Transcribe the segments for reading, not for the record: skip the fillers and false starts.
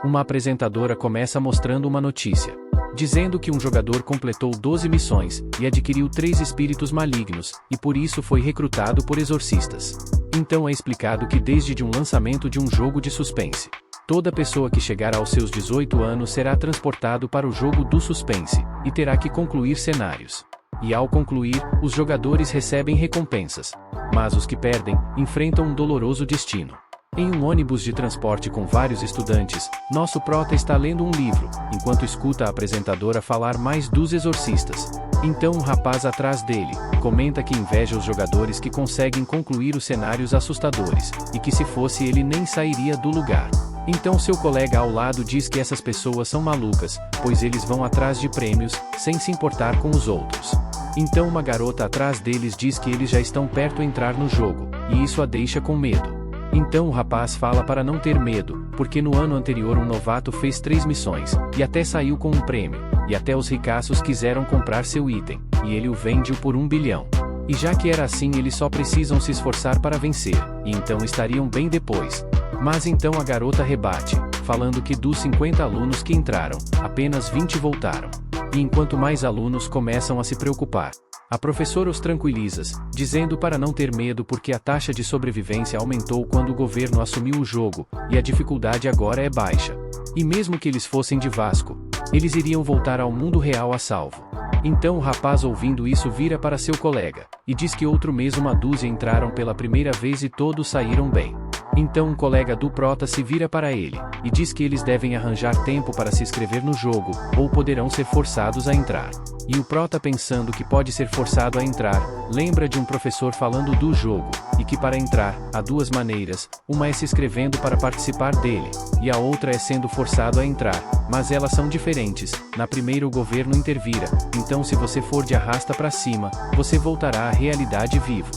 Uma apresentadora começa mostrando uma notícia, dizendo que um jogador completou 12 missões, e adquiriu 3 espíritos malignos, e por isso foi recrutado por exorcistas. Então é explicado que desde um lançamento de um jogo de suspense, toda pessoa que chegar aos seus 18 anos será transportado para o jogo do suspense, e terá que concluir cenários. E ao concluir, os jogadores recebem recompensas. Mas os que perdem, enfrentam um doloroso destino. Em um ônibus de transporte com vários estudantes, nosso prota está lendo um livro, enquanto escuta a apresentadora falar mais dos exorcistas. Então um rapaz atrás dele, comenta que inveja os jogadores que conseguem concluir os cenários assustadores, e que se fosse ele nem sairia do lugar. Então seu colega ao lado diz que essas pessoas são malucas, pois eles vão atrás de prêmios, sem se importar com os outros. Então uma garota atrás deles diz que eles já estão perto de entrar no jogo, e isso a deixa com medo. Então o rapaz fala para não ter medo, porque no ano anterior um novato fez 3 missões, e até saiu com um prêmio, e até os ricaços quiseram comprar seu item, e ele o vende por 1 bilhão. E já que era assim eles só precisam se esforçar para vencer, e então estariam bem depois. Mas então a garota rebate, falando que dos 50 alunos que entraram, apenas 20 voltaram. E enquanto mais alunos começam a se preocupar, a professora os tranquiliza, dizendo para não ter medo porque a taxa de sobrevivência aumentou quando o governo assumiu o jogo, e a dificuldade agora é baixa. E mesmo que eles fossem de Vasco, eles iriam voltar ao mundo real a salvo. Então o rapaz ouvindo isso vira para seu colega, e diz que outro mês 1/2 entraram pela primeira vez e todos saíram bem. Então um colega do prota se vira para ele, e diz que eles devem arranjar tempo para se inscrever no jogo, ou poderão ser forçados a entrar. E o prota pensando que pode ser forçado a entrar, lembra de um professor falando do jogo, e que para entrar, há 2 maneiras, uma é se inscrevendo para participar dele, e a outra é sendo forçado a entrar, mas elas são diferentes. Na primeira o governo intervira, então se você for de arrasta para cima, você voltará à realidade vivo.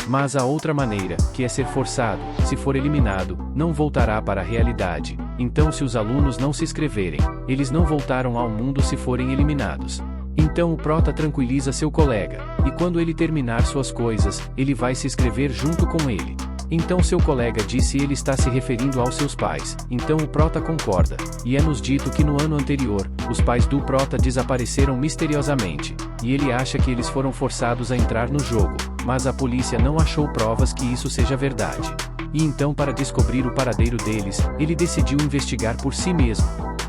Mas a outra maneira, que é ser forçado, se for eliminado, não voltará para a realidade. Então se os alunos não se inscreverem, eles não voltaram ao mundo se forem eliminados. Então o prota tranquiliza seu colega, e quando ele terminar suas coisas, ele vai se inscrever junto com ele. Então seu colega diz se ele está se referindo aos seus pais, então o prota concorda, e é-nos dito que no ano anterior, os pais do prota desapareceram misteriosamente, e ele acha que eles foram forçados a entrar no jogo, mas a polícia não achou provas que isso seja verdade. E então para descobrir o paradeiro deles, ele decidiu investigar por si mesmo.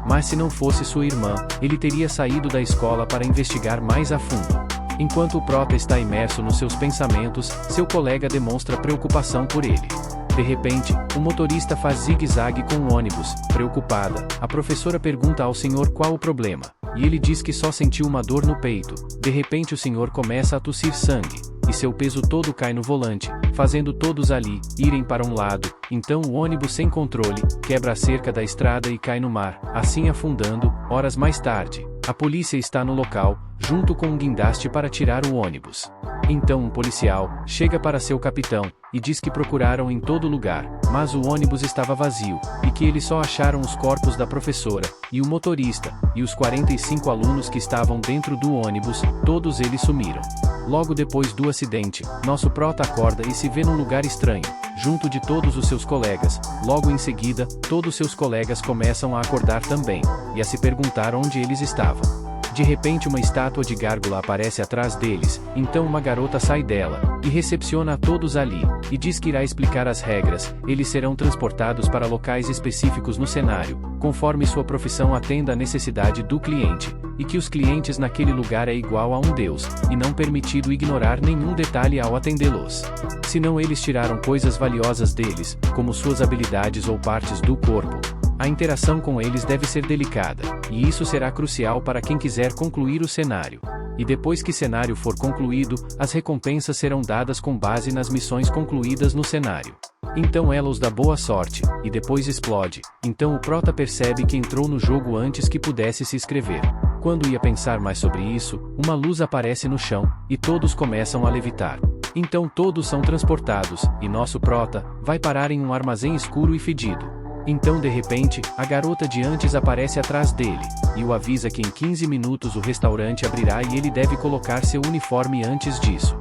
Mas se não fosse sua irmã, ele teria saído da escola para investigar mais a fundo. Enquanto o prota está imerso nos seus pensamentos, seu colega demonstra preocupação por ele. De repente, o motorista faz zigue-zague com o ônibus. Preocupada, a professora pergunta ao senhor qual o problema, e ele diz que só sentiu uma dor no peito. De repente o senhor começa a tossir sangue, e seu peso todo cai no volante, fazendo todos ali irem para um lado. Então o ônibus sem controle, quebra a cerca da estrada e cai no mar, assim afundando. Horas mais tarde, a polícia está no local, junto com um guindaste para tirar o ônibus. Então um policial chega para seu capitão, e diz que procuraram em todo lugar, mas o ônibus estava vazio, e que eles só acharam os corpos da professora, e o motorista, e os 45 alunos que estavam dentro do ônibus, todos eles sumiram. Logo depois do acidente, nosso prota acorda e se vê num lugar estranho, junto de todos os seus colegas. Logo em seguida, todos seus colegas começam a acordar também, e a se perguntar onde eles estavam. De repente uma estátua de gárgula aparece atrás deles, então uma garota sai dela, e recepciona a todos ali, e diz que irá explicar as regras. Eles serão transportados para locais específicos no cenário, conforme sua profissão atenda à necessidade do cliente, e que os clientes naquele lugar é igual a um deus, e não permitido ignorar nenhum detalhe ao atendê-los. Senão eles tiraram coisas valiosas deles, como suas habilidades ou partes do corpo. A interação com eles deve ser delicada, e isso será crucial para quem quiser concluir o cenário. E depois que cenário for concluído, as recompensas serão dadas com base nas missões concluídas no cenário. Então ela os dá boa sorte, e depois explode. Então o prota percebe que entrou no jogo antes que pudesse se inscrever. Quando ia pensar mais sobre isso, uma luz aparece no chão, e todos começam a levitar. Então todos são transportados, e nosso prota vai parar em um armazém escuro e fedido. Então de repente, a garota de antes aparece atrás dele, e o avisa que em 15 minutos o restaurante abrirá e ele deve colocar seu uniforme antes disso.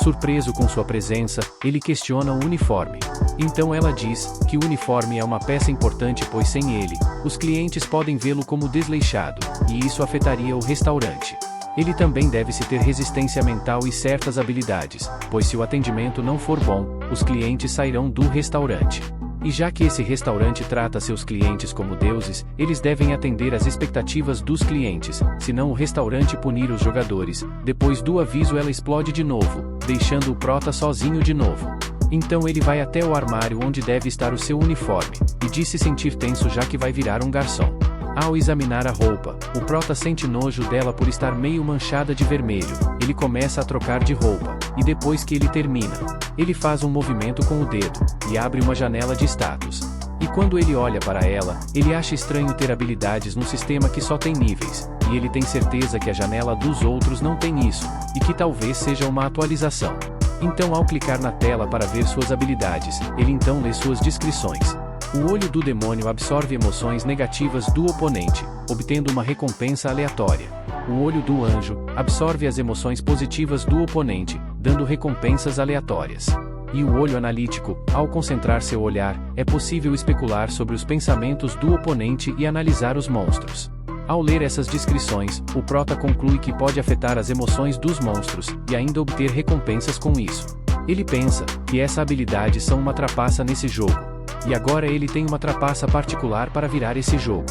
Surpreso com sua presença, ele questiona o uniforme. Então ela diz que o uniforme é uma peça importante, pois sem ele, os clientes podem vê-lo como desleixado, e isso afetaria o restaurante. Ele também deve-se ter resistência mental e certas habilidades, pois se o atendimento não for bom, os clientes sairão do restaurante. E já que esse restaurante trata seus clientes como deuses, eles devem atender às expectativas dos clientes, senão o restaurante punir os jogadores. Depois do aviso ela explode de novo, deixando o prota sozinho de novo. Então ele vai até o armário onde deve estar o seu uniforme, e diz se sentir tenso já que vai virar um garçom. Ao examinar a roupa, o prota sente nojo dela por estar meio manchada de vermelho. Ele começa a trocar de roupa, e depois que ele termina, ele faz um movimento com o dedo, e abre uma janela de status. E quando ele olha para ela, ele acha estranho ter habilidades num sistema que só tem níveis, e ele tem certeza que a janela dos outros não tem isso, e que talvez seja uma atualização. Então ao clicar na tela para ver suas habilidades, ele então lê suas descrições. O olho do demônio absorve emoções negativas do oponente, obtendo uma recompensa aleatória. O olho do anjo absorve as emoções positivas do oponente, dando recompensas aleatórias. E o olho analítico, ao concentrar seu olhar, é possível especular sobre os pensamentos do oponente e analisar os monstros. Ao ler essas descrições, o prota conclui que pode afetar as emoções dos monstros, e ainda obter recompensas com isso. Ele pensa que essa habilidade são uma trapaça nesse jogo. E agora ele tem uma trapaça particular para virar esse jogo.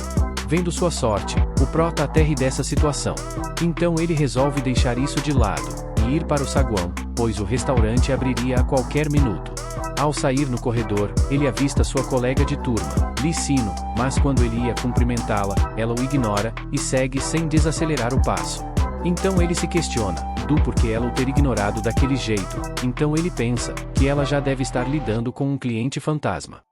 Vendo sua sorte, o prota até ri dessa situação. Então ele resolve deixar isso de lado, e ir para o saguão, pois o restaurante abriria a qualquer minuto. Ao sair no corredor, ele avista sua colega de turma, Licino, mas quando ele ia cumprimentá-la, ela o ignora, e segue sem desacelerar o passo. Então ele se questiona do porquê ela o ter ignorado daquele jeito. Então ele pensa que ela já deve estar lidando com um cliente fantasma.